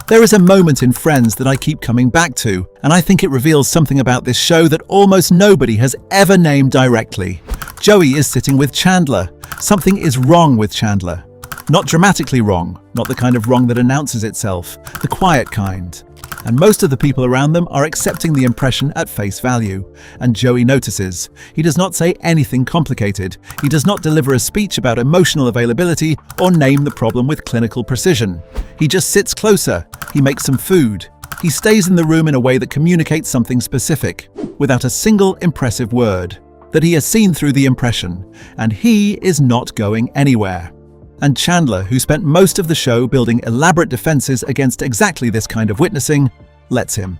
There is a moment in Friends that I keep coming back to, and I think it reveals something about this show that almost nobody has ever named directly. Joey is sitting with Chandler. Something is wrong with Chandler. Not dramatically wrong, not the kind of wrong that announces itself, the quiet kind. And most of the people around them are accepting the impression at face value. And Joey notices. He does not say anything complicated. He does not deliver a speech about emotional availability or name the problem with clinical precision. He just sits closer. He makes some food. He stays in the room in a way that communicates something specific, without a single impressive word, that he has seen through the impression, and he is not going anywhere. And Chandler, who spent most of the show building elaborate defenses against exactly this kind of witnessing, lets him.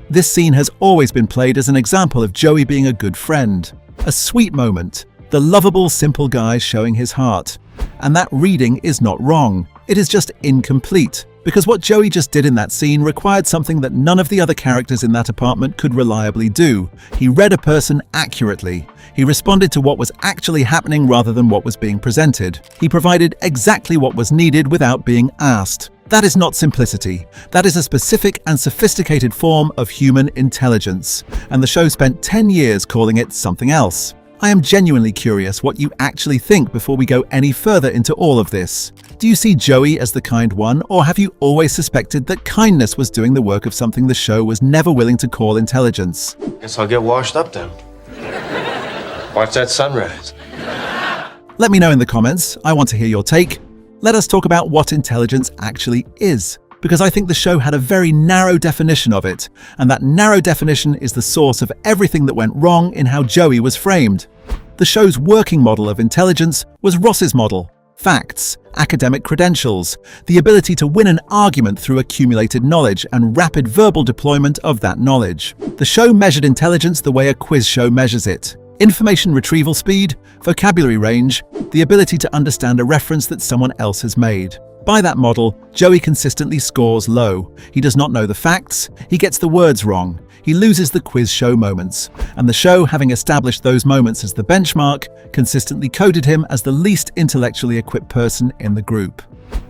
This scene has always been played as an example of Joey being a good friend. A sweet moment, the lovable, simple guy showing his heart. And that reading is not wrong, it is just incomplete. Because what Joey just did in that scene required something that none of the other characters in that apartment could reliably do. He read a person accurately. He responded to what was actually happening rather than what was being presented. He provided exactly what was needed without being asked. That is not simplicity. That is a specific and sophisticated form of human intelligence. And the show spent 10 years calling it something else. I am genuinely curious what you actually think before we go any further into all of this. Do you see Joey as the kind one, or have you always suspected that kindness was doing the work of something the show was never willing to call intelligence? Guess I'll get washed up then. Watch that sunrise. Let me know in the comments. I want to hear your take. Let us talk about what intelligence actually is, because I think the show had a very narrow definition of it, and that narrow definition is the source of everything that went wrong in how Joey was framed. The show's working model of intelligence was Ross's model. Facts, academic credentials, the ability to win an argument through accumulated knowledge and rapid verbal deployment of that knowledge. The show measured intelligence the way a quiz show measures it. Information retrieval speed, vocabulary range, the ability to understand a reference that someone else has made. By that model, Joey consistently scores low. He does not know the facts, he gets the words wrong, he loses the quiz show moments. And the show, having established those moments as the benchmark, consistently coded him as the least intellectually equipped person in the group.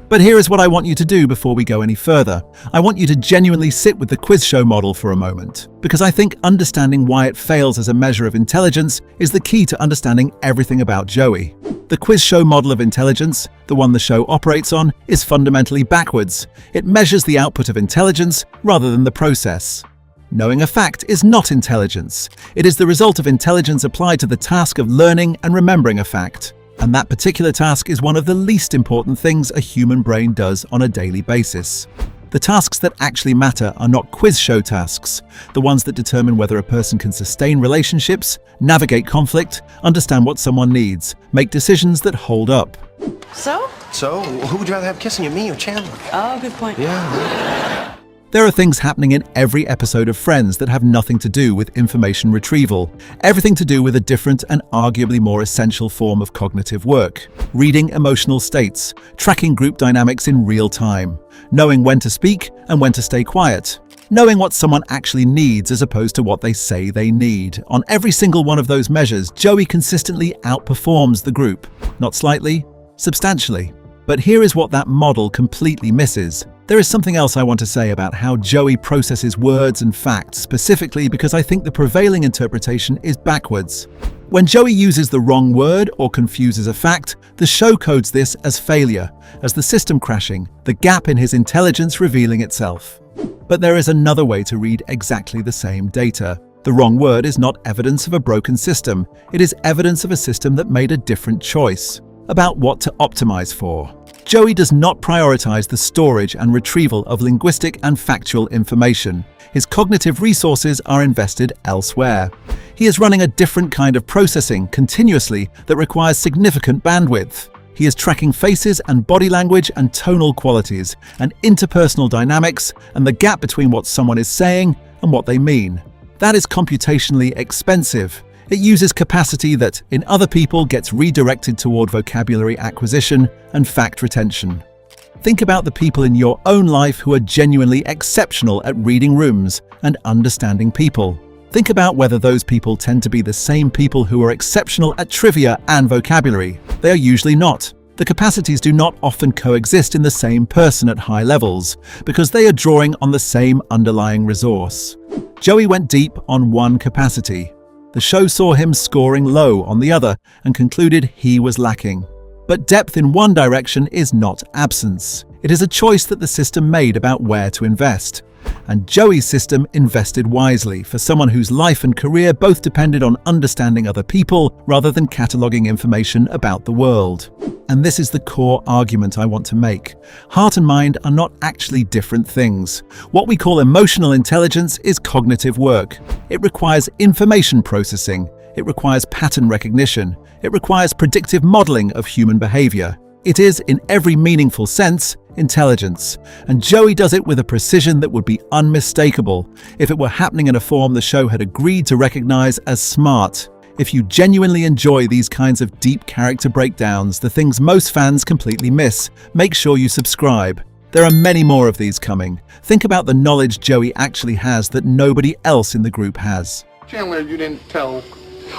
But here is what I want you to do before we go any further. I want you to genuinely sit with the quiz show model for a moment, because I think understanding why it fails as a measure of intelligence is the key to understanding everything about Joey. The quiz show model of intelligence, the one the show operates on, is fundamentally backwards. It measures the output of intelligence rather than the process. Knowing a fact is not intelligence. It is the result of intelligence applied to the task of learning and remembering a fact. And that particular task is one of the least important things a human brain does on a daily basis. The tasks that actually matter are not quiz show tasks, the ones that determine whether a person can sustain relationships, navigate conflict, understand what someone needs, make decisions that hold up. So, who would you rather have kissing you, me or Chandler? Oh, good point. Yeah. There are things happening in every episode of Friends that have nothing to do with information retrieval, everything to do with a different and arguably more essential form of cognitive work: reading emotional states, tracking group dynamics in real time, knowing when to speak and when to stay quiet, knowing what someone actually needs as opposed to what they say they need. On every single one of those measures, Joey consistently outperforms the group, not slightly, substantially. But here is what that model completely misses. There is something else I want to say about how Joey processes words and facts, specifically because I think the prevailing interpretation is backwards. When Joey uses the wrong word or confuses a fact, the show codes this as failure, as the system crashing, the gap in his intelligence revealing itself. But there is another way to read exactly the same data. The wrong word is not evidence of a broken system, it is evidence of a system that made a different choice about what to optimize for. Joey does not prioritize the storage and retrieval of linguistic and factual information. His cognitive resources are invested elsewhere. He is running a different kind of processing continuously that requires significant bandwidth. He is tracking faces and body language and tonal qualities and interpersonal dynamics and the gap between what someone is saying and what they mean. That is computationally expensive. It uses capacity that, in other people, gets redirected toward vocabulary acquisition and fact retention. Think about the people in your own life who are genuinely exceptional at reading rooms and understanding people. Think about whether those people tend to be the same people who are exceptional at trivia and vocabulary. They are usually not. The capacities do not often coexist in the same person at high levels, because they are drawing on the same underlying resource. Joey went deep on one capacity. The show saw him scoring low on the other and concluded he was lacking. But depth in one direction is not absence. It is a choice that the system made about where to invest. And Joey's system invested wisely for someone whose life and career both depended on understanding other people rather than cataloging information about the world. And this is the core argument I want to make. Heart and mind are not actually different things. What we call emotional intelligence is cognitive work. It requires information processing. It requires pattern recognition. It requires predictive modeling of human behavior. It is, in every meaningful sense, intelligence. And Joey does it with a precision that would be unmistakable if it were happening in a form the show had agreed to recognize as smart. If you genuinely enjoy these kinds of deep character breakdowns, the things most fans completely miss, make sure you subscribe. There are many more of these coming. Think about the knowledge Joey actually has that nobody else in the group has. Chandler, you didn't tell...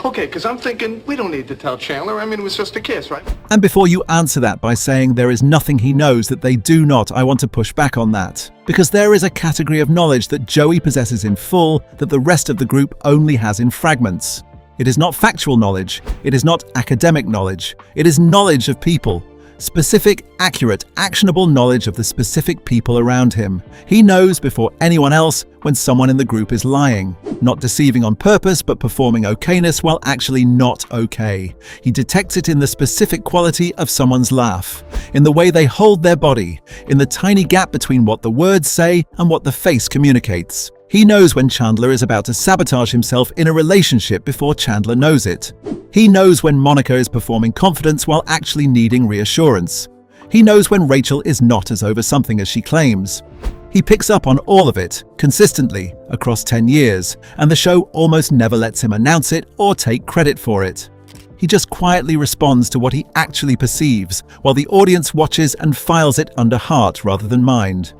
Okay, because I'm thinking we don't need to tell Chandler. I mean, it was just a kiss, right? And before you answer that by saying there is nothing he knows that they do not, I want to push back on that. Because there is a category of knowledge that Joey possesses in full that the rest of the group only has in fragments. It is not factual knowledge. It is not academic knowledge. It is knowledge of people. Specific, accurate, actionable knowledge of the specific people around him. He knows before anyone else when someone in the group is lying, not deceiving on purpose but performing okayness while actually not okay. He detects it in the specific quality of someone's laugh, in the way they hold their body, in the tiny gap between what the words say and what the face communicates. He knows when Chandler is about to sabotage himself in a relationship before Chandler knows it. He knows when Monica is performing confidence while actually needing reassurance. He knows when Rachel is not as over something as she claims. He picks up on all of it, consistently, across 10 years, and the show almost never lets him announce it or take credit for it. He just quietly responds to what he actually perceives, while the audience watches and files it under heart rather than mind.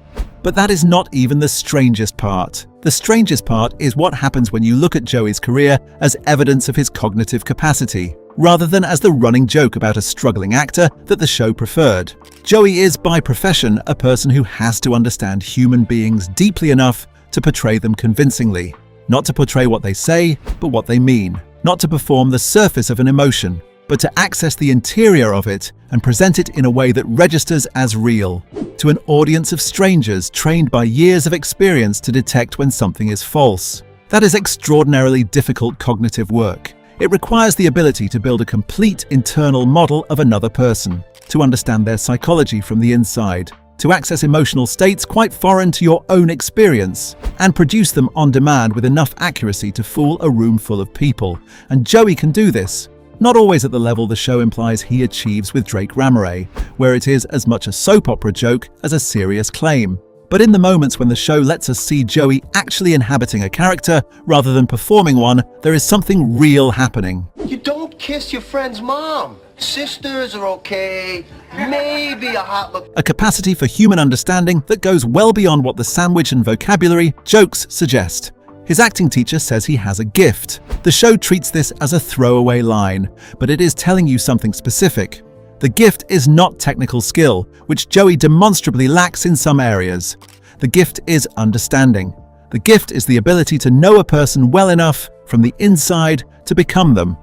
But that is not even the strangest part. The strangest part is what happens when you look at Joey's career as evidence of his cognitive capacity, rather than as the running joke about a struggling actor that the show preferred. Joey is, by profession, a person who has to understand human beings deeply enough to portray them convincingly. Not to portray what they say, but what they mean. Not to perform the surface of an emotion, but to access the interior of it and present it in a way that registers as real, to an audience of strangers trained by years of experience to detect when something is false. That is extraordinarily difficult cognitive work. It requires the ability to build a complete internal model of another person, to understand their psychology from the inside, to access emotional states quite foreign to your own experience, and produce them on demand with enough accuracy to fool a room full of people. And Joey can do this. Not always at the level the show implies he achieves with Drake Ramoray, where it is as much a soap opera joke as a serious claim. But in the moments when the show lets us see Joey actually inhabiting a character rather than performing one, there is something real happening. You don't kiss your friend's mom. Sisters are okay. Maybe a hot look. A capacity for human understanding that goes well beyond what the sandwich and vocabulary jokes suggest. His acting teacher says he has a gift. The show treats this as a throwaway line, but it is telling you something specific. The gift is not technical skill, which Joey demonstrably lacks in some areas. The gift is understanding. The gift is the ability to know a person well enough from the inside to become them.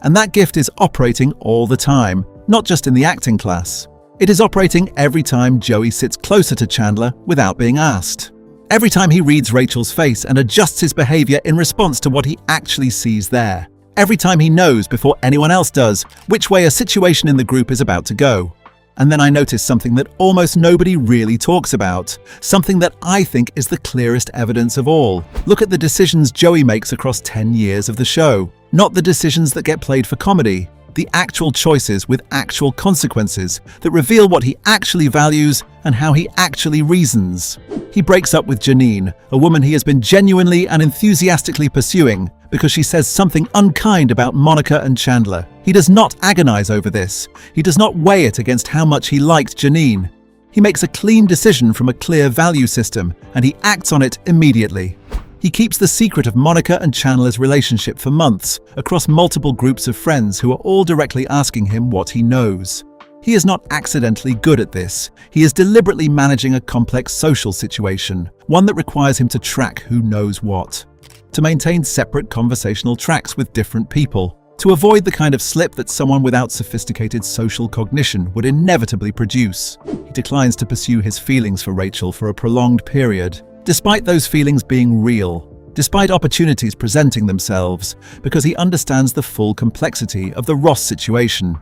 And that gift is operating all the time, not just in the acting class. It is operating every time Joey sits closer to Chandler without being asked. Every time he reads Rachel's face and adjusts his behavior in response to what he actually sees there. Every time he knows before anyone else does which way a situation in the group is about to go. And then I notice something that almost nobody really talks about. Something that I think is the clearest evidence of all. Look at the decisions Joey makes across 10 years of the show. Not the decisions that get played for comedy. The actual choices with actual consequences that reveal what he actually values and how he actually reasons. He breaks up with Janine, a woman he has been genuinely and enthusiastically pursuing because she says something unkind about Monica and Chandler. He does not agonize over this. He does not weigh it against how much he liked Janine. He makes a clean decision from a clear value system, and he acts on it immediately. He keeps the secret of Monica and Chandler's relationship for months, across multiple groups of friends who are all directly asking him what he knows. He is not accidentally good at this. He is deliberately managing a complex social situation, one that requires him to track who knows what, to maintain separate conversational tracks with different people, to avoid the kind of slip that someone without sophisticated social cognition would inevitably produce. He declines to pursue his feelings for Rachel for a prolonged period, despite those feelings being real, despite opportunities presenting themselves, because he understands the full complexity of the Ross situation,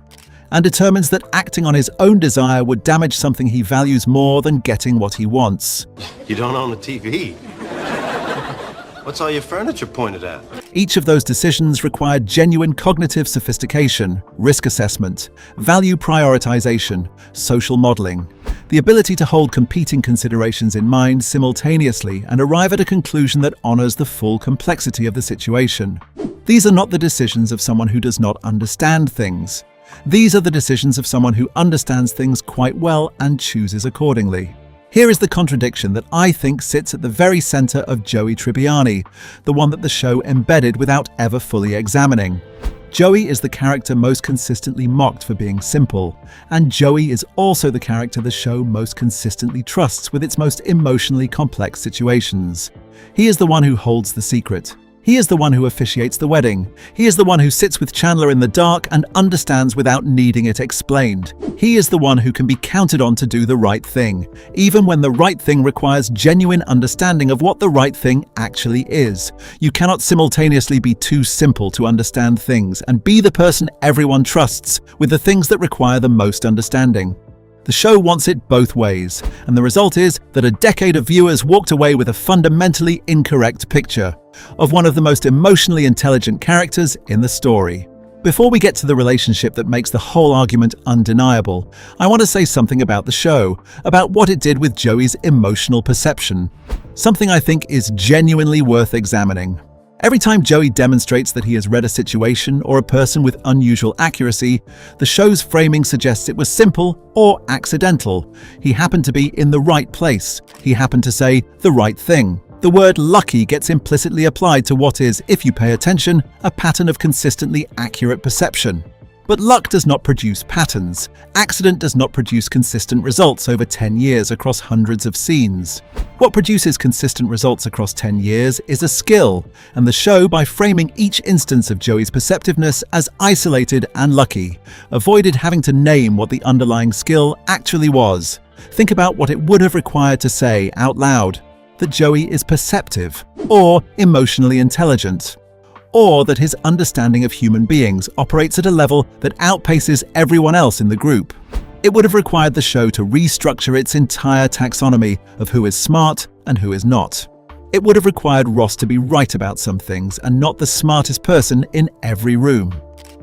and determines that acting on his own desire would damage something he values more than getting what he wants. You don't own a TV. What's all your furniture pointed at? Each of those decisions required genuine cognitive sophistication, risk assessment, value prioritization, social modeling, the ability to hold competing considerations in mind simultaneously and arrive at a conclusion that honors the full complexity of the situation. These are not the decisions of someone who does not understand things. These are the decisions of someone who understands things quite well and chooses accordingly. Here is the contradiction that I think sits at the very center of Joey Tribbiani, the one that the show embedded without ever fully examining. Joey is the character most consistently mocked for being simple, and Joey is also the character the show most consistently trusts with its most emotionally complex situations. He is the one who holds the secret. He is the one who officiates the wedding. He is the one who sits with Chandler in the dark and understands without needing it explained. He is the one who can be counted on to do the right thing, even when the right thing requires genuine understanding of what the right thing actually is. You cannot simultaneously be too simple to understand things and be the person everyone trusts with the things that require the most understanding. The show wants it both ways, and the result is that a decade of viewers walked away with a fundamentally incorrect picture of one of the most emotionally intelligent characters in the story. Before we get to the relationship that makes the whole argument undeniable, I want to say something about the show, about what it did with Joey's emotional perception. Something I think is genuinely worth examining. Every time Joey demonstrates that he has read a situation or a person with unusual accuracy, the show's framing suggests it was simple or accidental. He happened to be in the right place. He happened to say the right thing. The word lucky gets implicitly applied to what is, if you pay attention, a pattern of consistently accurate perception. But luck does not produce patterns. Accident does not produce consistent results over 10 years across hundreds of scenes. What produces consistent results across 10 years is a skill, and the show, by framing each instance of Joey's perceptiveness as isolated and lucky, avoided having to name what the underlying skill actually was. Think about what it would have required to say out loud that Joey is perceptive, or emotionally intelligent, or that his understanding of human beings operates at a level that outpaces everyone else in the group. It would have required the show to restructure its entire taxonomy of who is smart and who is not. It would have required Ross to be right about some things and not the smartest person in every room.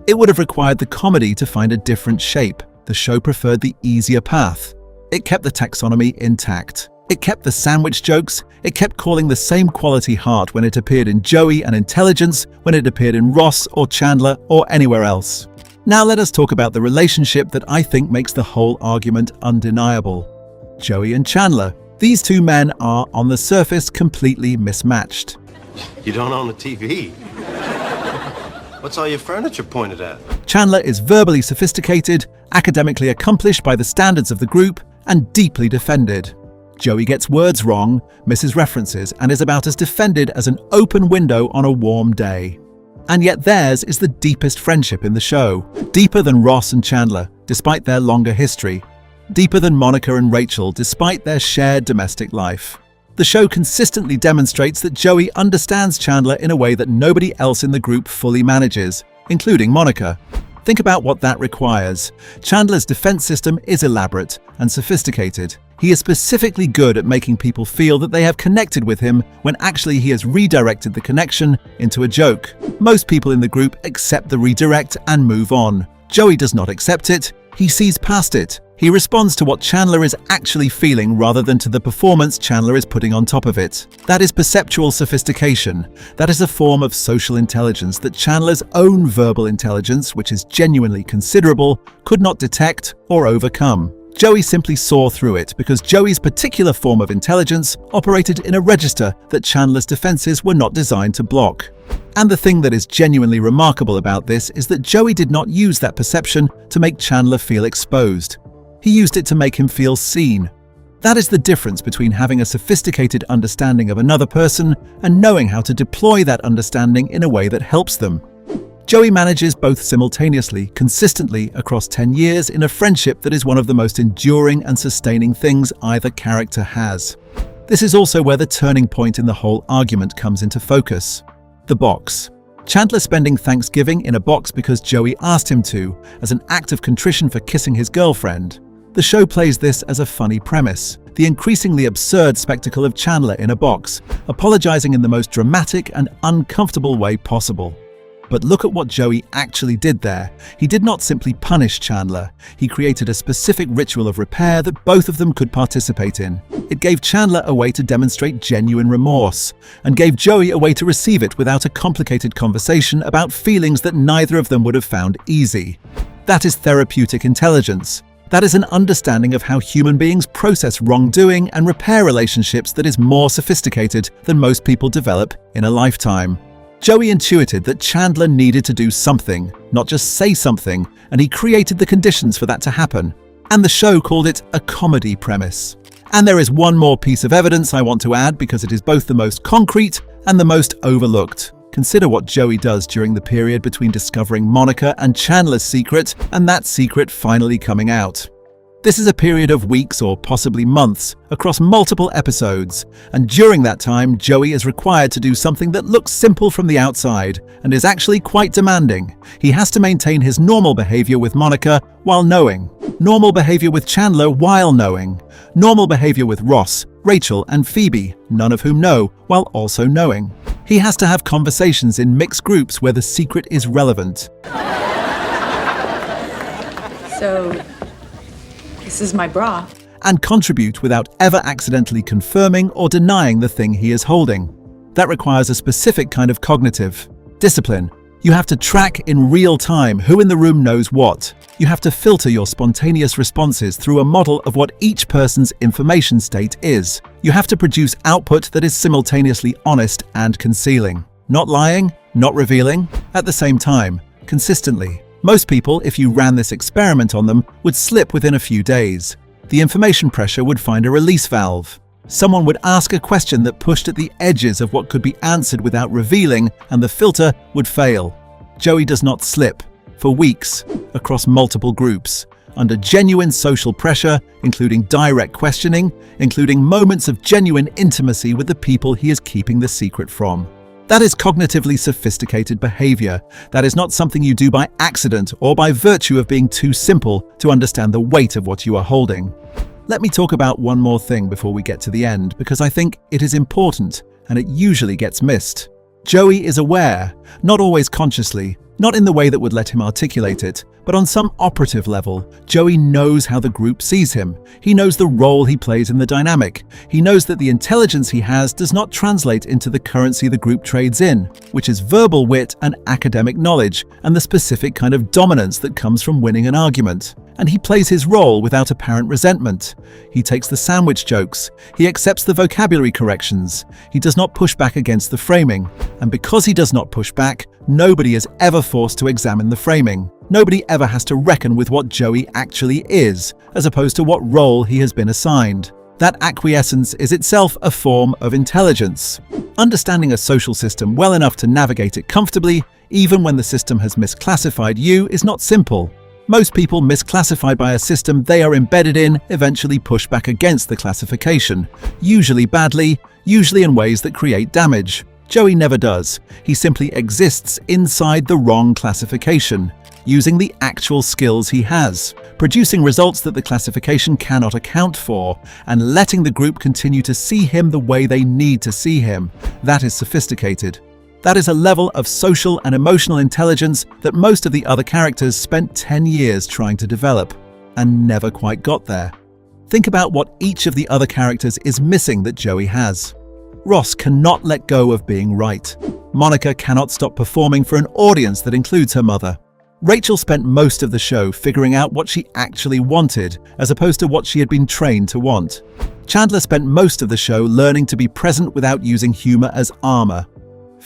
It would have required the comedy to find a different shape. The show preferred the easier path. It kept the taxonomy intact. It kept the sandwich jokes. It kept calling the same quality heart when it appeared in Joey and intelligence when it appeared in Ross or Chandler or anywhere else. Now let us talk about the relationship that I think makes the whole argument undeniable. Joey and Chandler. These two men are, on the surface, completely mismatched. You don't own a TV. What's all your furniture pointed at? Chandler is verbally sophisticated, academically accomplished by the standards of the group, and deeply defended. Joey gets words wrong, misses references, and is about as defended as an open window on a warm day. And yet theirs is the deepest friendship in the show, deeper than Ross and Chandler, despite their longer history, deeper than Monica and Rachel, despite their shared domestic life. The show consistently demonstrates that Joey understands Chandler in a way that nobody else in the group fully manages, including Monica. Think about what that requires. Chandler's defense system is elaborate and sophisticated. He is specifically good at making people feel that they have connected with him when actually he has redirected the connection into a joke. Most people in the group accept the redirect and move on. Joey does not accept it. He sees past it. He responds to what Chandler is actually feeling rather than to the performance Chandler is putting on top of it. That is perceptual sophistication. That is a form of social intelligence that Chandler's own verbal intelligence, which is genuinely considerable, could not detect or overcome. Joey simply saw through it because Joey's particular form of intelligence operated in a register that Chandler's defenses were not designed to block. And the thing that is genuinely remarkable about this is that Joey did not use that perception to make Chandler feel exposed. He used it to make him feel seen. That is the difference between having a sophisticated understanding of another person and knowing how to deploy that understanding in a way that helps them. Joey manages both simultaneously, consistently across 10 years in a friendship that is one of the most enduring and sustaining things either character has. This is also where the turning point in the whole argument comes into focus. The box. Chandler spending Thanksgiving in a box because Joey asked him to, as an act of contrition for kissing his girlfriend. The show plays this as a funny premise, the increasingly absurd spectacle of Chandler in a box, apologizing in the most dramatic and uncomfortable way possible. But look at what Joey actually did there. He did not simply punish Chandler. He created a specific ritual of repair that both of them could participate in. It gave Chandler a way to demonstrate genuine remorse, and gave Joey a way to receive it without a complicated conversation about feelings that neither of them would have found easy. That is therapeutic intelligence. That is an understanding of how human beings process wrongdoing and repair relationships that is more sophisticated than most people develop in a lifetime. Joey intuited that Chandler needed to do something, not just say something, and he created the conditions for that to happen. And the show called it a comedy premise. And there is one more piece of evidence I want to add because it is both the most concrete and the most overlooked. Consider what Joey does during the period between discovering Monica and Chandler's secret and that secret finally coming out. This is a period of weeks or possibly months across multiple episodes, and during that time, Joey is required to do something that looks simple from the outside and is actually quite demanding. He has to maintain his normal behavior with Monica while knowing, normal behavior with Chandler while knowing, normal behavior with Ross, Rachel, and Phoebe, none of whom know, while also knowing. He has to have conversations in mixed groups where the secret is relevant. So, this is my bra. And contribute without ever accidentally confirming or denying the thing he is holding. That requires a specific kind of cognitive discipline. You have to track in real time who in the room knows what. You have to filter your spontaneous responses through a model of what each person's information state is. You have to produce output that is simultaneously honest and concealing. Not lying, not revealing, at the same time, consistently. Most people, if you ran this experiment on them, would slip within a few days. The information pressure would find a release valve. Someone would ask a question that pushed at the edges of what could be answered without revealing, and the filter would fail. Joey does not slip, for weeks, across multiple groups, under genuine social pressure, including direct questioning, including moments of genuine intimacy with the people he is keeping the secret from. That is cognitively sophisticated behavior. That is not something you do by accident or by virtue of being too simple to understand the weight of what you are holding. Let me talk about one more thing before we get to the end, because I think it is important and it usually gets missed. Joey is aware, not always consciously, not in the way that would let him articulate it, but on some operative level, Joey knows how the group sees him. He knows the role he plays in the dynamic. He knows that the intelligence he has does not translate into the currency the group trades in, which is verbal wit and academic knowledge, and the specific kind of dominance that comes from winning an argument. And he plays his role without apparent resentment. He takes the sandwich jokes. He accepts the vocabulary corrections. He does not push back against the framing. And because he does not push back, nobody is ever forced to examine the framing. Nobody ever has to reckon with what Joey actually is, as opposed to what role he has been assigned. That acquiescence is itself a form of intelligence. Understanding a social system well enough to navigate it comfortably, even when the system has misclassified you, is not simple. Most people misclassified by a system they are embedded in eventually push back against the classification, usually badly, usually in ways that create damage. Joey never does. He simply exists inside the wrong classification, using the actual skills he has, producing results that the classification cannot account for, and letting the group continue to see him the way they need to see him. That is sophisticated. That is a level of social and emotional intelligence that most of the other characters spent 10 years trying to develop, and never quite got there. Think about what each of the other characters is missing that Joey has. Ross cannot let go of being right. Monica cannot stop performing for an audience that includes her mother. Rachel spent most of the show figuring out what she actually wanted, as opposed to what she had been trained to want. Chandler spent most of the show learning to be present without using humor as armor.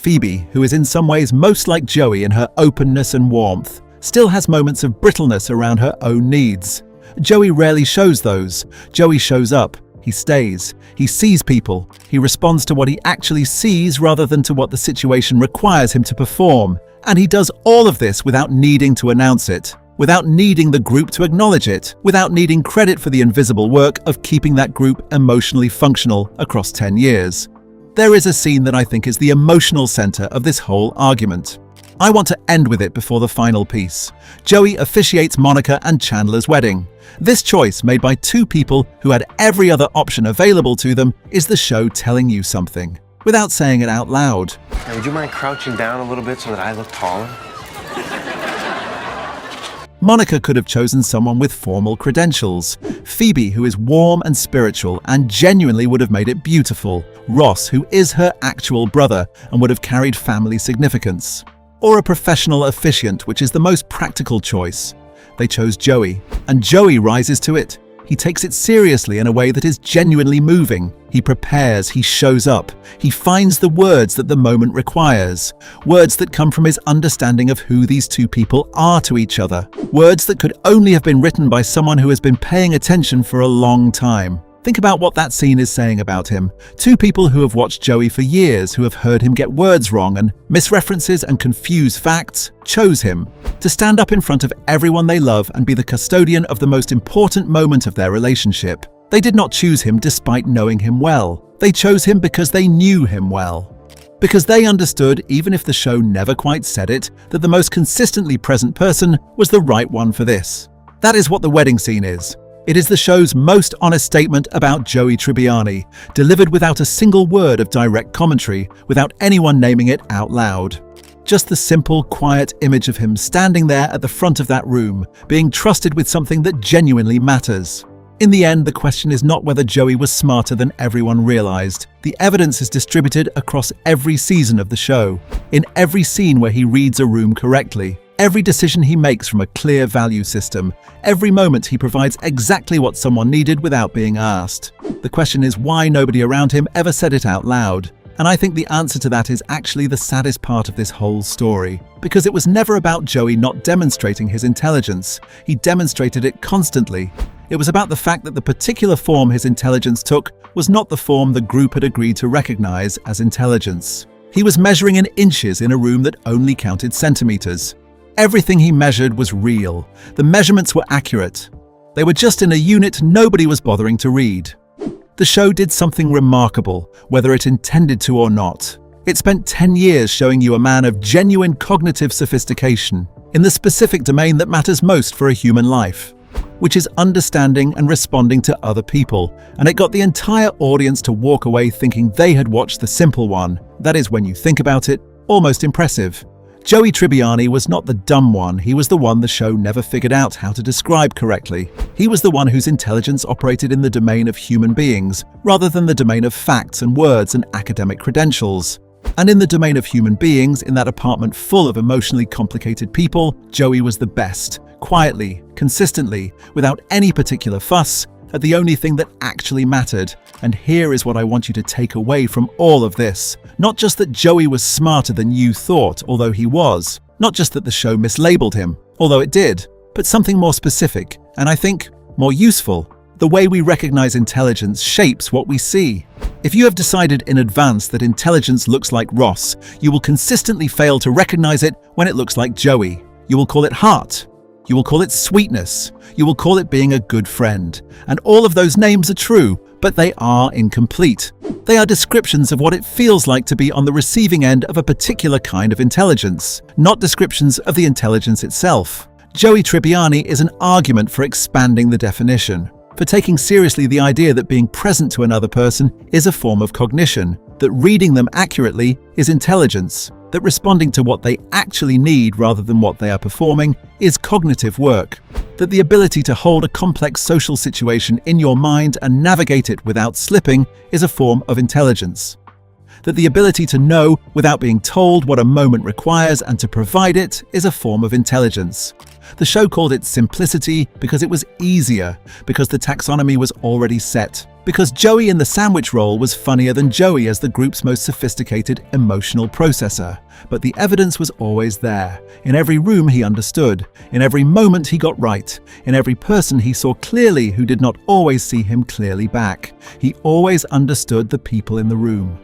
Phoebe, who is in some ways most like Joey in her openness and warmth, still has moments of brittleness around her own needs. Joey rarely shows those. Joey shows up. He stays. He sees people. He responds to what he actually sees rather than to what the situation requires him to perform. And he does all of this without needing to announce it, without needing the group to acknowledge it, without needing credit for the invisible work of keeping that group emotionally functional across 10 years. There is a scene that I think is the emotional center of this whole argument. I want to end with it before the final piece. Joey officiates Monica and Chandler's wedding. This choice, made by two people who had every other option available to them, is the show telling you something, without saying it out loud. Hey, would you mind crouching down a little bit so that I look taller? Monica could have chosen someone with formal credentials. Phoebe, who is warm and spiritual and genuinely would have made it beautiful. Ross, who is her actual brother and would have carried family significance. Or a professional officiant, which is the most practical choice. They chose Joey, and Joey rises to it. He takes it seriously in a way that is genuinely moving. He prepares, he shows up. He finds the words that the moment requires. Words that come from his understanding of who these two people are to each other. Words that could only have been written by someone who has been paying attention for a long time. Think about what that scene is saying about him. Two people who have watched Joey for years, who have heard him get words wrong and misreferences and confuse facts, chose him to stand up in front of everyone they love and be the custodian of the most important moment of their relationship. They did not choose him despite knowing him well. They chose him because they knew him well. Because they understood, even if the show never quite said it, that the most consistently present person was the right one for this. That is what the wedding scene is. It is the show's most honest statement about Joey Tribbiani, delivered without a single word of direct commentary, without anyone naming it out loud. Just the simple, quiet image of him standing there at the front of that room, being trusted with something that genuinely matters. In the end, the question is not whether Joey was smarter than everyone realized. The evidence is distributed across every season of the show, in every scene where he reads a room correctly. Every decision he makes from a clear value system. Every moment he provides exactly what someone needed without being asked. The question is why nobody around him ever said it out loud. And I think the answer to that is actually the saddest part of this whole story. Because it was never about Joey not demonstrating his intelligence. He demonstrated it constantly. It was about the fact that the particular form his intelligence took was not the form the group had agreed to recognize as intelligence. He was measuring in inches in a room that only counted centimeters. Everything he measured was real. The measurements were accurate. They were just in a unit nobody was bothering to read. The show did something remarkable, whether it intended to or not. It spent 10 years showing you a man of genuine cognitive sophistication in the specific domain that matters most for a human life, which is understanding and responding to other people. And it got the entire audience to walk away thinking they had watched the simple one. That is, when you think about it, almost impressive. Joey Tribbiani was not the dumb one, he was the one the show never figured out how to describe correctly. He was the one whose intelligence operated in the domain of human beings, rather than the domain of facts and words and academic credentials. And in the domain of human beings, in that apartment full of emotionally complicated people, Joey was the best, quietly, consistently, without any particular fuss, at the only thing that actually mattered. And here is what I want you to take away from all of this. Not just that Joey was smarter than you thought, although he was. Not just that the show mislabeled him, although it did. But something more specific, and I think more useful. The way we recognize intelligence shapes what we see. If you have decided in advance that intelligence looks like Ross, you will consistently fail to recognize it when it looks like Joey. You will call it heart. You will call it sweetness. You will call it being a good friend. And all of those names are true, but they are incomplete. They are descriptions of what it feels like to be on the receiving end of a particular kind of intelligence, not descriptions of the intelligence itself. Joey Tribbiani is an argument for expanding the definition, for taking seriously the idea that being present to another person is a form of cognition, that reading them accurately is intelligence, that responding to what they actually need rather than what they are performing is cognitive work, that the ability to hold a complex social situation in your mind and navigate it without slipping is a form of intelligence, that the ability to know without being told what a moment requires and to provide it is a form of intelligence. The show called it simplicity because it was easier, because the taxonomy was already set. Because Joey in the sandwich role was funnier than Joey as the group's most sophisticated emotional processor. But the evidence was always there. In every room he understood. In every moment he got right. In every person he saw clearly who did not always see him clearly back. He always understood the people in the room.